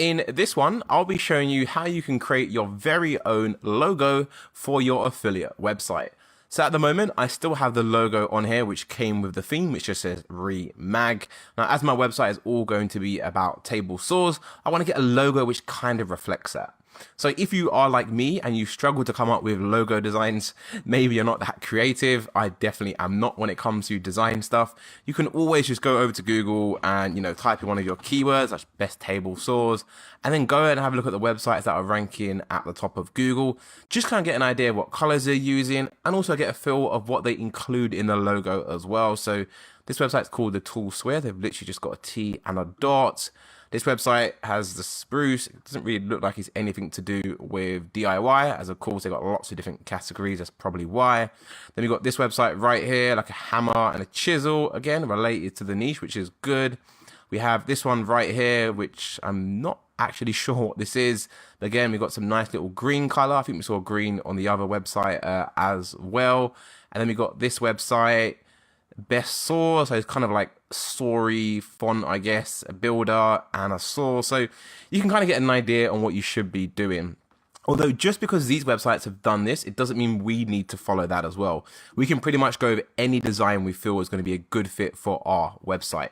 In this one, I'll be showing you how you can create your very own logo for your affiliate website. So at the moment, I still have the logo on here, which came with the theme, which just says Remag. Now, as my website is all going to be about table saws, I want to get a logo which kind of reflects that. So if you are like me and you struggle to come up with logo designs, maybe you're not that creative. I definitely am not when it comes to design stuff. You can always just go over to Google and, type in one of your keywords, like best table saws, and then go ahead and have a look at the websites that are ranking at the top of Google. Just kind of get an idea of what colors they're using and also get a feel of what they include in the logo as well. So this website's called The Tool Square. They've literally just got a T and a dot. This website has the spruce. It doesn't really look like it's anything to do with DIY, as of course they've got lots of different categories. That's probably why. Then we've got this website right here, like a hammer and a chisel, again related to the niche, which is good. We have this one right here, which I'm not actually sure what this is. But again, we've got some nice little green color. I think we saw green on the other website as well. And then we got this website, best saw, so it's kind of like sorry font, I guess, a builder and a saw. So you can kind of get an idea on what you should be doing. Although just because these websites have done this, it doesn't mean we need to follow that as well. We can pretty much go over any design we feel is going to be a good fit for our website.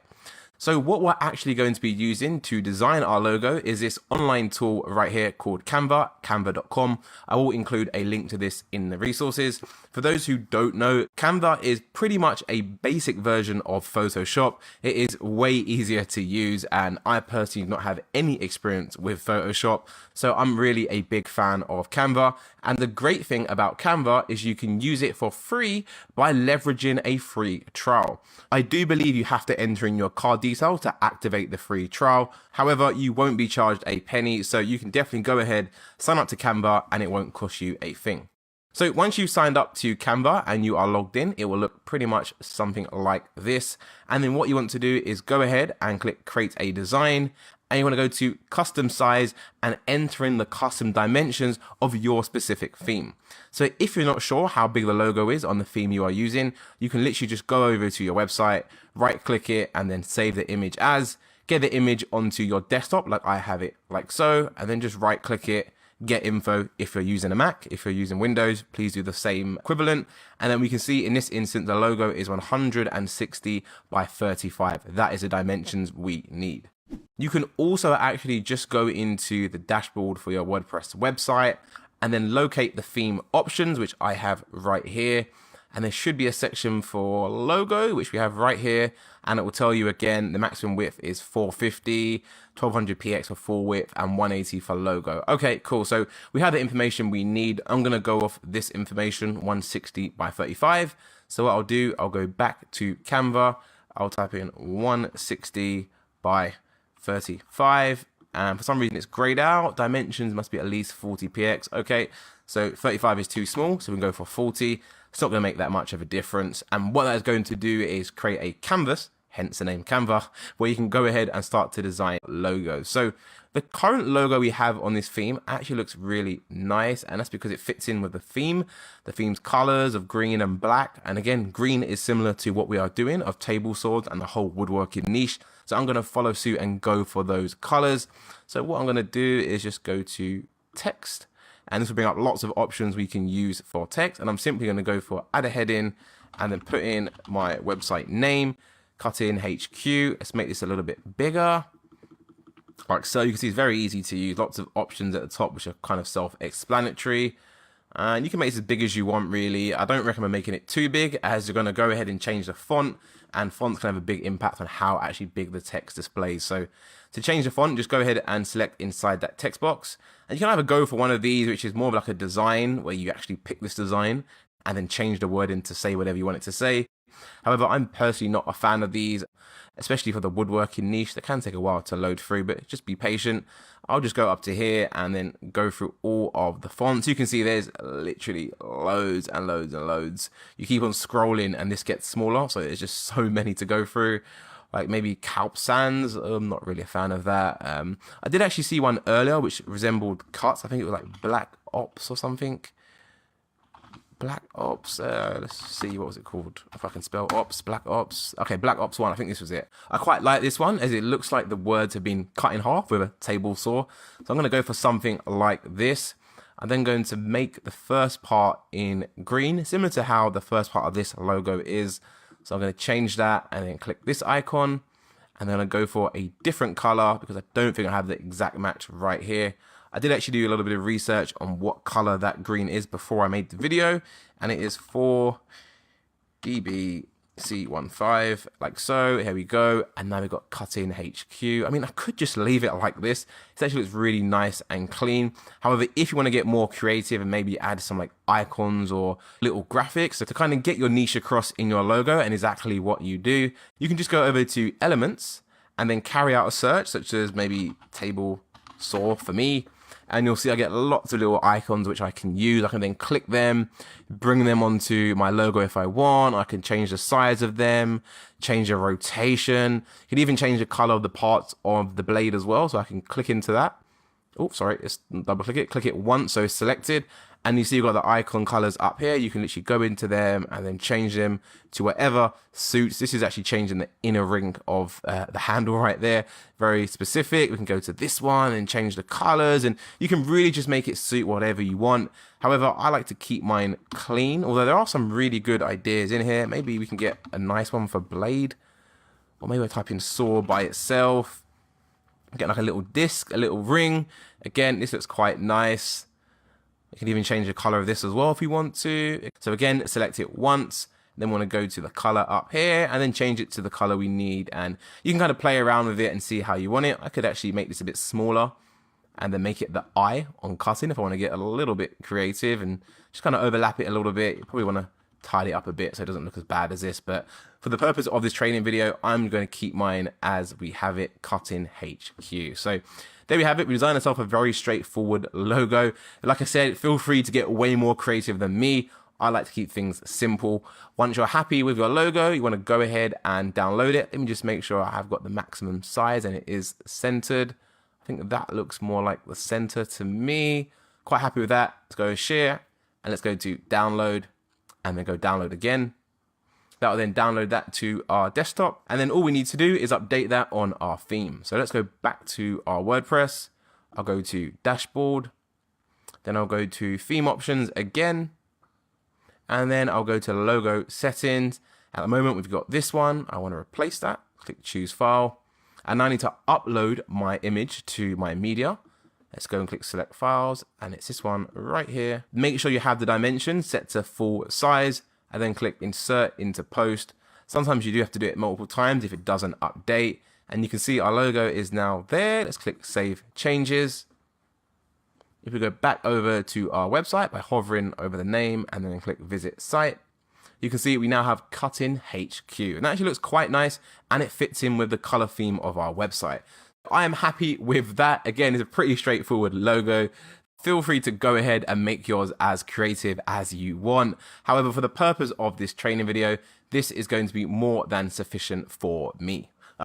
So what we're actually going to be using to design our logo is this online tool right here called Canva, canva.com. I will include a link to this in the resources. For those who don't know, Canva is pretty much a basic version of Photoshop. It is way easier to use, and I personally do not have any experience with Photoshop, so I'm really a big fan of Canva. And the great thing about Canva is you can use it for free by leveraging a free trial. I do believe you have to enter in your card details to activate the free trial. However, you won't be charged a penny, so you can definitely go ahead, sign up to Canva, and it won't cost you a thing. So once you've signed up to Canva and you are logged in, it will look pretty much something like this. And then what you want to do is go ahead and click create a design. And you want to go to custom size and enter in the custom dimensions of your specific theme. So if you're not sure how big the logo is on the theme you are using, you can literally just go over to your website, right click it, and then save the image as, get the image onto your desktop like I have it like so, and then just right click it, get info. If you're using a Mac, if you're using Windows, please do the same equivalent. And then we can see in this instance, the logo is 160 by 35. That is the dimensions we need. You can also actually just go into the dashboard for your WordPress website and then locate the theme options, which I have right here. And there should be a section for logo, which we have right here. And it will tell you again, the maximum width is 450, 1200 px for full width, and 180 for logo. Okay, cool. So we have the information we need. I'm going to go off this information, 160 by 35. So what I'll do, I'll go back to Canva. I'll type in 160 by 35. And for some reason it's grayed out. Dimensions must be at least 40 px. Okay, so 35 is too small, so we can go for 40. It's not going to make that much of a difference. And what that is going to do is create a canvas, hence the name Canva, where you can go ahead and start to design logos. So the current logo we have on this theme actually looks really nice, and that's because it fits in with the theme. The theme's colors of green and black, and again, green is similar to what we are doing of table saws and the whole woodworking niche. So I'm going to follow suit and go for those colors. So what I'm going to do is just go to text, and this will bring up lots of options we can use for text. And I'm simply going to go for add a heading and then put in my website name, cut in HQ. Let's make this a little bit bigger. Like so, you can see it's very easy to use. Lots of options at the top, which are kind of self-explanatory. And you can make this as big as you want, really. I don't recommend making it too big, as you're going to go ahead and change the font. And fonts can have a big impact on how actually big the text displays. So to change the font, just go ahead and select inside that text box. And you can either go for one of these, which is more of like a design, where you actually pick this design and then change the wording to say whatever you want it to say. However, I'm personally not a fan of these, especially for the woodworking niche. That can take a while to load through, but just be patient. I'll just go up to here and then go through all of the fonts. You can see there's literally loads and loads and loads. You keep on scrolling and this gets smaller, so there's just so many to go through. Like maybe Calp Sans, I'm not really a fan of that. I did actually see one earlier which resembled cuts. I think it was like Black Ops or something. Black Ops, let's see, what was it called? If I can spell Ops, Black Ops. Okay, Black Ops 1, I think this was it. I quite like this one as it looks like the words have been cut in half with a table saw. So I'm gonna go for something like this. I'm then going to make the first part in green, similar to how the first part of this logo is. So I'm gonna change that and then click this icon. And then I go for a different color because I don't think I have the exact match right here. I did actually do a little bit of research on what color that green is before I made the video, and it is 4DBC15, like so. Here we go, and now we've got cut in HQ. I mean, I could just leave it like this. It actually looks really nice and clean. However, if you want to get more creative and maybe add some like icons or little graphics, so to kind of get your niche across in your logo and exactly what you do, you can just go over to Elements and then carry out a search, such as maybe table saw for me. And you'll see I get lots of little icons which I can use. I can then click them, bring them onto my logo if I want. I can change the size of them, change the rotation. You can even change the color of the parts of the blade as well. So I can click into that. Oh, sorry, it's double click it once, so it's selected. And you see you've got the icon colors up here. You can literally go into them and then change them to whatever suits. This is actually changing the inner ring of the handle right there. Very specific. We can go to this one and change the colors, and you can really just make it suit whatever you want. However, I like to keep mine clean, although there are some really good ideas in here. Maybe we can get a nice one for blade, or maybe I type in saw by itself. Get like a little disc, a little ring. Again, this looks quite nice. You can even change the color of this as well if you want to. So again, select it once, then want to go to the color up here and then change it to the color we need. And you can kind of play around with it and see how you want it. I could actually make this a bit smaller and then make it the eye on cutting if I want to get a little bit creative and just kind of overlap it a little bit. You probably want to tidy it up a bit so it doesn't look as bad as this. But for the purpose of this training video, I'm going to keep mine as we have it, cut in HQ. So there we have it. We designed ourselves a very straightforward logo. Like I said, feel free to get way more creative than me. I like to keep things simple. Once you're happy with your logo, you want to go ahead and download it. Let me just make sure I have got the maximum size and it is centered. I think that looks more like the center to me. Quite happy with that. Let's go share and let's go to download and then go download again. That will then download that to our desktop. And then all we need to do is update that on our theme. So let's go back to our WordPress. I'll go to dashboard. Then I'll go to theme options again. And then I'll go to logo settings. At the moment, we've got this one. I want to replace that. Click choose file. And now I need to upload my image to my media. Let's go and click select files. And it's this one right here. Make sure you have the dimensions set to full size. And then click insert into post. Sometimes you do have to do it multiple times if it doesn't update. And you can see our logo is now there. Let's click save changes. If we go back over to our website by hovering over the name and then click visit site, you can see we now have cut in HQ. And that actually looks quite nice and it fits in with the color theme of our website. I am happy with that. Again, it's a pretty straightforward logo. Feel free to go ahead and make yours as creative as you want. However, for the purpose of this training video, this is going to be more than sufficient for me.